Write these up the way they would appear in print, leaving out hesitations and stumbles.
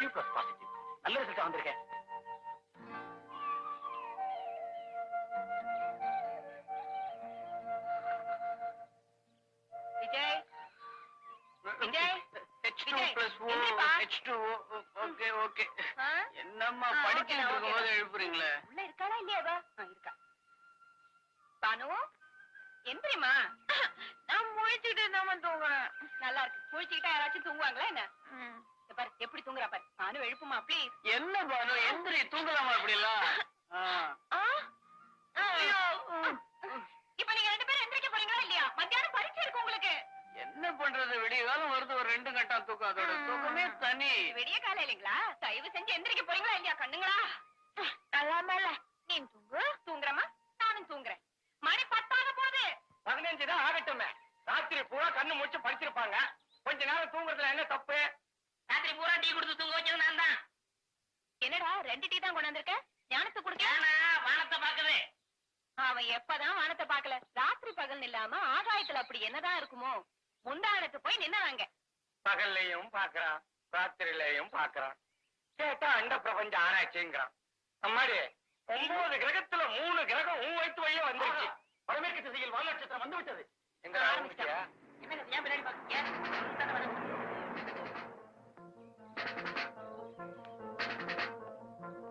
Negative plus positive. நல்ல result வந்திருக்கேன். Vijay Vijay okay okay. என்னம்மா படிச்சுட்டு இருக்கும்போது எழுப்புறீங்களே? உள்ள இருக்காளா இல்லையாவா? இருக்கா. பானு எந்திரிமா. நான் முழிச்சுட்டு தான் தூங்குறேன். நல்லா இருக்கு. முழிச்சுக்கிட்டா யாராச்சும் தூங்குவாங்களா என்ன? பாரு எப்படி தூங்குறா பாரு. பானு எழுப்புமா ப்ளீஸ். என்ன பானு எந்திரி, தூங்கலாமா அப்படி எல்லாம்? இப்ப நீங்க 2 பேரும் எந்திரிக்க போறீங்களா இல்லையா? மத்தியானம் பரீட்சை இருக்கு உங்களுக்கு. என்ன பண்றது, விடிய காலம் வருது, ஒரு 2 கட்டா தூக்கம். அதோட தூக்கமே தனி. விடிய காலம் இல்லைங்களா? தயவு செஞ்சு எந்திரிக்க போறீங்களா இல்லையா கண்ணுங்களா? நல்லாம இல்ல. நீ தூங்குறமா, நானும் தூங்குறேன். மணி 10 போகுது. 15 தான் ஆகட்டுமே. ராத்திரி பூரா கண்ணு முடிச்சு படிச்சிருப்பாங்க. கொஞ்ச நேரம் தூங்குறதுல என்ன தப்பு? ராத்திரி பூரா டீ கொடுத்து தூங்க வச்சது நான் தான். என்னடா 2 டீ தான் கொண்டாந்துருக்க? ஞானத்தை கொடுக்க வானத்தை பாக்குது. அவன் எப்பதான் வானத்தை பாக்கல. ராத்திரி பகல் இல்லாம ஆகாயத்துல அப்படி என்னதான் இருக்குமோ? முந்தானத்து போய் நின்னாங்க. பகல்லையும் பாக்குறான், ராத்திரிலையும் பாக்குறான். கேட்டா அண்ட பிரபஞ்ச ஆராய்ச்சிங்கிறான். அம்மாடி 9 கிரகத்துல 3 கிரகம் வயிற்று வழியே வந்துருச்சு. வடமேற்கு திசையில் வால் நட்சத்திரம் வந்து விட்டது. எங்க ஆரம்பிச்சியா?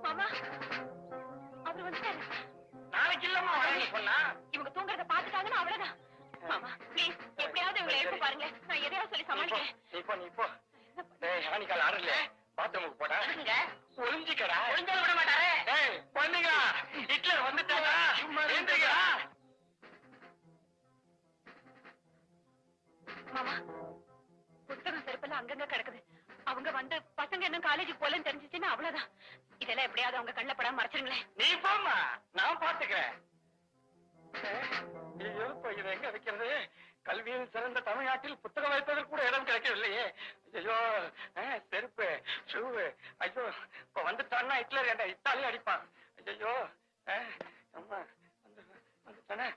மாமா அவர் வந்துட்டாரு. நாளைக்கு இல்லம்மா வரேன்னு சொன்னா. இவங்க தூங்குறத பாத்துட்டாங்கன்னா அவ்வளவுதான். மாமா ப்ளீஸ் எப்படியாவது இவங்களை எழுப்ப பாருங்க. நான் எதையாவது சொல்லி சமாளிக்கிறேன். நீ போ. ஹானிக்கால் ஆடல, பாத்ரூமுக்கு போடா. ஒளிஞ்சிக்கடா. ஒளிஞ்சால விட மாட்டாரே. பண்ணுங்க, ஹிட்லர் வந்துட்டாரா? மாமா புத்தகம் செருப்பெல்லாம் அங்கங்க கிடக்குது. அவங்க வந்து பசங்க என்ன காலேஜுக்கு போலன்னு தெரிஞ்சிச்சுன்னா அவ்வளவுதான். இதெல்லாம் எப்படியாவது அவங்க கண்ணில் படாம மறைச்சிருங்களேன். நீ போமா, நான் பாத்துக்கிறேன். இதை எங்க வைக்கிறது? கல்வியில் சிறந்த தமிழ்நாட்டில் புத்தகம் வைப்பதற்கு கூட இடம் கிடைக்கவில்லையே. ஐயோ, செருப்பு, ஷூவு. ஐயோ, இப்ப வந்துட்டான்னா ஹிட்லர் என்ன இத்தாலியும் அடிப்பான். ஐயோ, அம்மா வந்துட்டானே.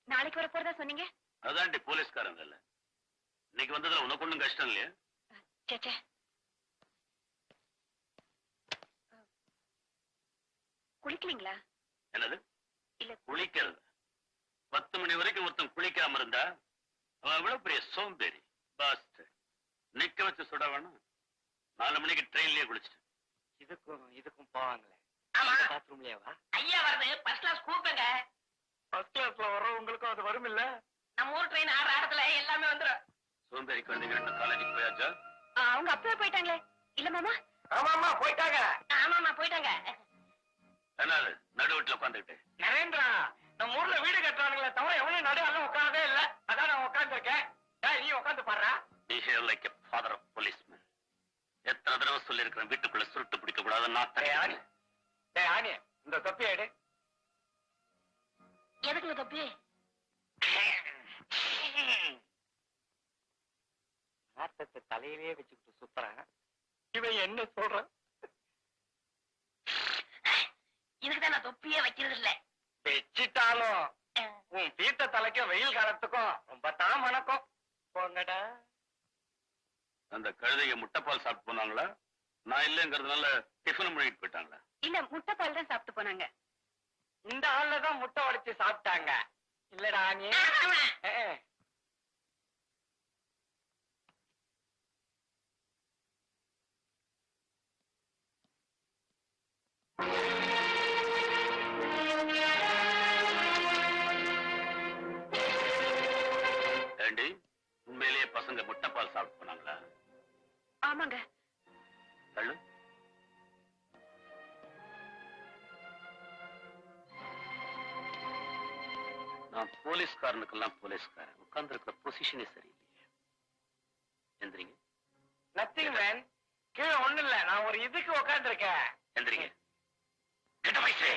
நாளைக்கு வர போறதா சொன்னீங்க? அதான்டி போலீஸ்காரங்க இல்ல. இன்னைக்கு வந்ததுல உனக்கு ஒண்ணும் கஷ்டம் இல்லையா? சேச்சே, குளிக்கலீங்களா? என்னது இல்ல குளிக்கிறது? 10 மணி வரைக்கும் ஒருத்தன் குளிக்காம இருந்தா அவன் எவ்வளவு பெரிய சோம்பேறி. பாஸ் நிக்க வச்சு சுட வேணும். 4 மணிக்கு ட்ரெயின்லயே குளிச்சுட்டு இதுக்கும் போவாங்களே. பாத்ரூம்லயேவா? ஐயா வருது. ஃபர்ஸ்ட் கிளாஸ் கூப்பிடுங்க. ஃபர்ஸ்ட் கிளாஸ்ல வர்றவங்களுக்கும் அது வரும் இல்ல? நம்ம ஊர் ட்ரெயின் 6 இடத்துல எல்லாமே வந்துடும். சோம்பேறிக்கு வந்தீங்க. 2 காலேஜுக்கு போயாச்சா? அவங்க அப்பவே போயிட்டாங்களே. இல்ல மாமா? ஆமாமா போயிட்டாங்க. ஆமாமா போயிட்டாங்க. என்னது நடுவீட்டுல உட்காந்துக்கிட்டு? நரேந்திரா, நம்ம ஊர்ல வீடு கட்டுறானுங்களே தவிர எவனும் நடுவில் உட்காரதே இல்ல. அதான் நான் உட்கார்ந்து இருக்கேன். நீ உட்காந்து பாடுறா. Behave like a father of policeman. எத்தனை தடவை சொல்லி இருக்கிறேன் வீட்டுக்குள்ள சுருட்டு பிடிக்க கூடாது. ஆனி இந்த தொப்பி எடு. எதுக்குங்க தொப்பி? நாட்டத்தை தலையிலேயே வச்சுக்கிட்டு சுத்துறான். இவன் என்ன சொல்றான்? இதுக்குதான் நான் தொப்பியே வைக்கிறது இல்ல. வச்சிட்டாலும் உன் தீர்த்த தலைக்க வெயில் காலத்துக்கும் ரொம்ப தான் மணக்கும். போங்கடா. அந்த கழுதைய முட்டைப்பால் சாப்பிட்டு போனாங்களா? நான் இல்லங்கிறதுனால டிஃபன் முடிட்டு போயிட்டாங்களா? இல்ல முட்டைப்பால் தான் சாப்பிட்டு போனாங்க. இந்த ஆள்ல தான் முட்டை உடைச்சு சாப்பிட்டாங்க. இல்லடா நீ ஏண்டி உண்மையிலேயே பசங்க முட்டைப்பால் சாப்பிட்டு போனாங்களா? ஆமாங்க. தள்ளு. நான் போலீஸ்காரனுக்கெல்லாம் போலீஸ்காரன். உட்கார்ந்து இருக்கிற பொசிஷனே சரியில்லையே. எந்திரிங்க. Nothing man. கீழே ஒண்ணு இல்ல. நான் ஒரு இதுக்கு உட்கார்ந்து இருக்கேன். எந்திரிங்க. கெட்ட வயசு.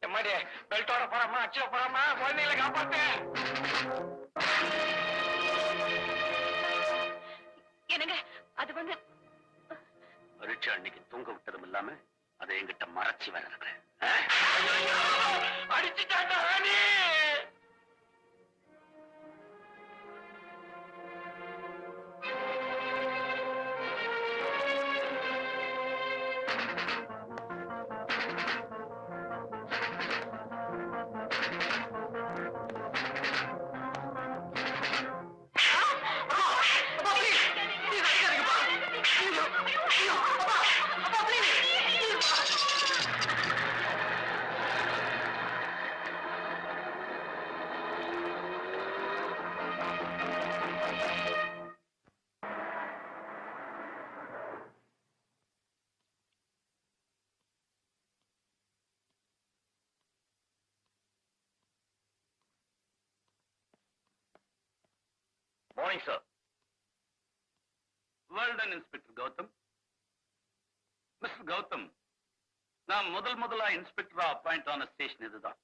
எம்மாடி பெல்ட்டோட போறாமா, அச்சுல போறாமா, குழந்தைகளை காப்பாத்து. என்னங்க இல்லாம அதை என்கிட்ட மறைச்சு வேற இருக்கிறேன். அடிச்சுட்டாண்டா நீ. Morning sir. Well done inspector Gautham. Mister Gautham, நான் முதலா இன்ஸ்பெக்டரா அப்பாயிண்ட் ஆன ஸ்டேஷன் இதுதான்.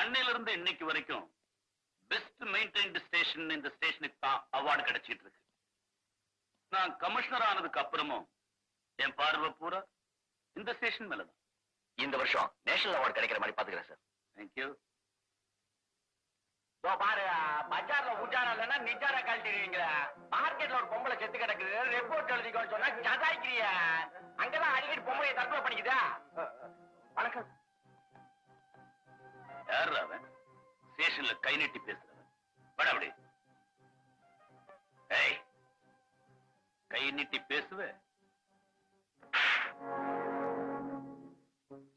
அன்னையில இருந்து இன்னைக்கு வரைக்கும் பெஸ்ட் மெயின்டைன்டு ஸ்டேஷன் இந்த ஸ்டேஷனுக்கு தான் அவார்டு கிடைச்சிட்டு இருக்கு. நான் கமிஷனர் ஆனதுக்கு அப்புறமும் என் பார்வை பூரா இந்த ஸ்டேஷன் மேலதான். இந்த வருஷம் நேஷனல் அவார்டு கிடைக்கிற மாதிரி பாத்துக்கிறேன் சார். தேங்க்யூ. பாரு, பஜார்ல உஜாரா இல்லைன்னா நிஜாரா கழட்டிடுவீங்களா? மார்க்கெட்ல ஒரு பொம்பளை செத்து கிடக்குது, ரிப்போர்ட் எழுதிக்கோன்னு சொன்னா ஜதாய்க்கிறிய. அங்கதான் அடிக்கடி பொம்பளைய தற்கொலை பண்ணிக்குதா? வணக்கம். யார் அவன்? ஸ்டேஷன்ல கை நீட்டி பேசுறவன். வட அப்படி. ஏய், கை நீட்டி பேசுவ?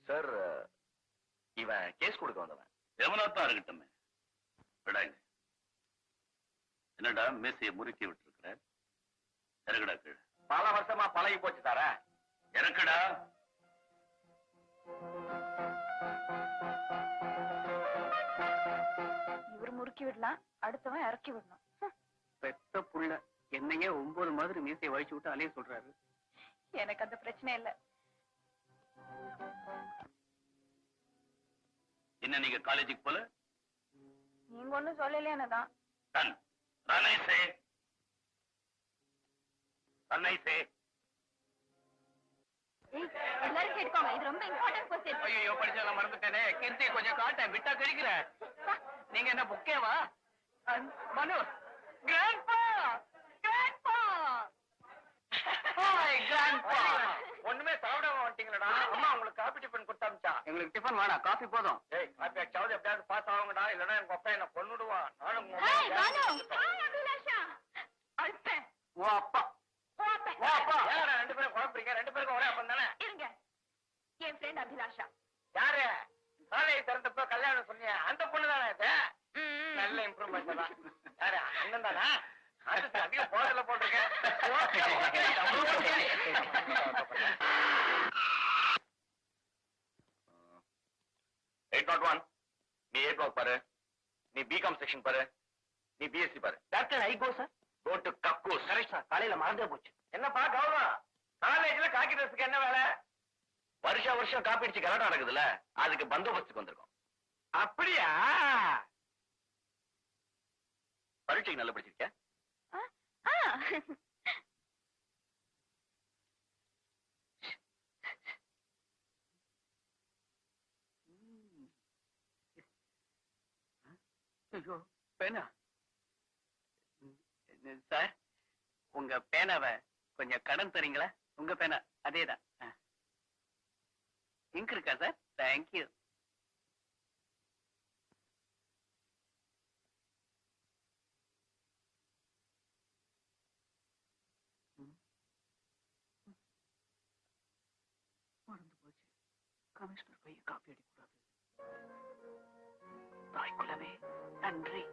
சார், இவன் கேஸ் கொடுக்க வந்தவன். எவனாத்தான் இருக்கட்டுமே. விடாங்க. என்னடா மேசையை முறுக்கி விட்டுருக்கிற? இறக்குடா கீழே. பல வருஷமா பழகி போச்சு தார. இறக்குடா. இவர் முறுக்கி விடலாம், அடுத்தவன் இறக்கி விடணும். பெத்த புள்ள என்னையே 9 மாதிரி மீசையை வழிச்சு விட்டு அலைய சொல்றாரு. எனக்கு அந்த பிரச்சனை இல்ல. என்ன நீங்க காலேஜுக்கு போல? நீங்க ஒண்ணும் சொல்லலையானதான். ரன் ரன் ஐ சே. ரன் ஐ சே. எல்லாரும் கேட்டுக்கோங்க, இது ரொம்ப இம்பார்ட்டன்ட் क्वेश्चन. ஐயோ, படிச்சதெல்லாம் மறந்துட்டேனே. கெந்தி கொஞ்சம் காட்டேன், விட்டா கழிக்கிற. நீங்க என்ன புக்கேவா? மனு, கிராண்ட்பா கிராண்ட்பா. Hi grandpa. ஒண்ணுமே சாப்பிடாம வந்துட்டீங்களடா. அம்மா உங்களுக்கு காபி டிஃபன் கொடுத்தாச்சா? எங்களுக்கு டிஃபன் வேணாம், காபி போதும். ஏய், காபி ஆச்சாவது எப்படியாவது பாஸ் ஆகுங்கடா, இல்லனா எங்க அப்பா என்ன கொன்னுடுவான். நானும் ஹாய் பானு. ஹாய் அபிலாஷா. அல்பே. ஓ அப்பா. ஓ அப்பா. ஏடா ரெண்டு பேரும் குழப்பறீங்க? ரெண்டு பேருக்கும் ஒரே அப்பன் தானே? இருங்க. என் ஃப்ரெண்ட் அபிலாஷா. யாரு? காலேஜ் திறந்தப்ப கல்யாணம் சொன்னீங்க, அந்த பொண்ணு தானே இது? நல்ல இம்ப்ரூவ்மெண்ட் தான். யாரு? அண்ணன் தானா? அது அதிக போடல போட்டிருக்கேன். நீ 8 பாரு, நீ பிகாம் செக்ஷன் பாரு, நீ பிஎஸ்சி பாரு. Doctor I go sir. Go to கக்கூஸ். Correct sir. காலையில மறந்தே போச்சு. என்னப்பா கௌரவம்? காலேஜ்ல காக்கி ட்ரெஸ்க்கு என்ன வேலை? வருஷம் காப்பி அடிச்சு கலாட்டம் நடக்குதுல்ல, அதுக்கு பந்தோபஸ்துக்கு வந்திருக்கோம். அப்படியா? பரீட்சைக்கு நல்லா படிச்சிருக்க? ஐயோ, பேனா சார், உங்க பேனாவை கொஞ்சம் கடன் தரீங்களா? உங்க பேனா அதேதான். இங்க் இருக்கா சார்? தேங்க்யூ. மறந்து போச்சு. கமிஷனர் பையன் காப்பி அடிக்கூடாது. தாய்க்குலவே நன்றி.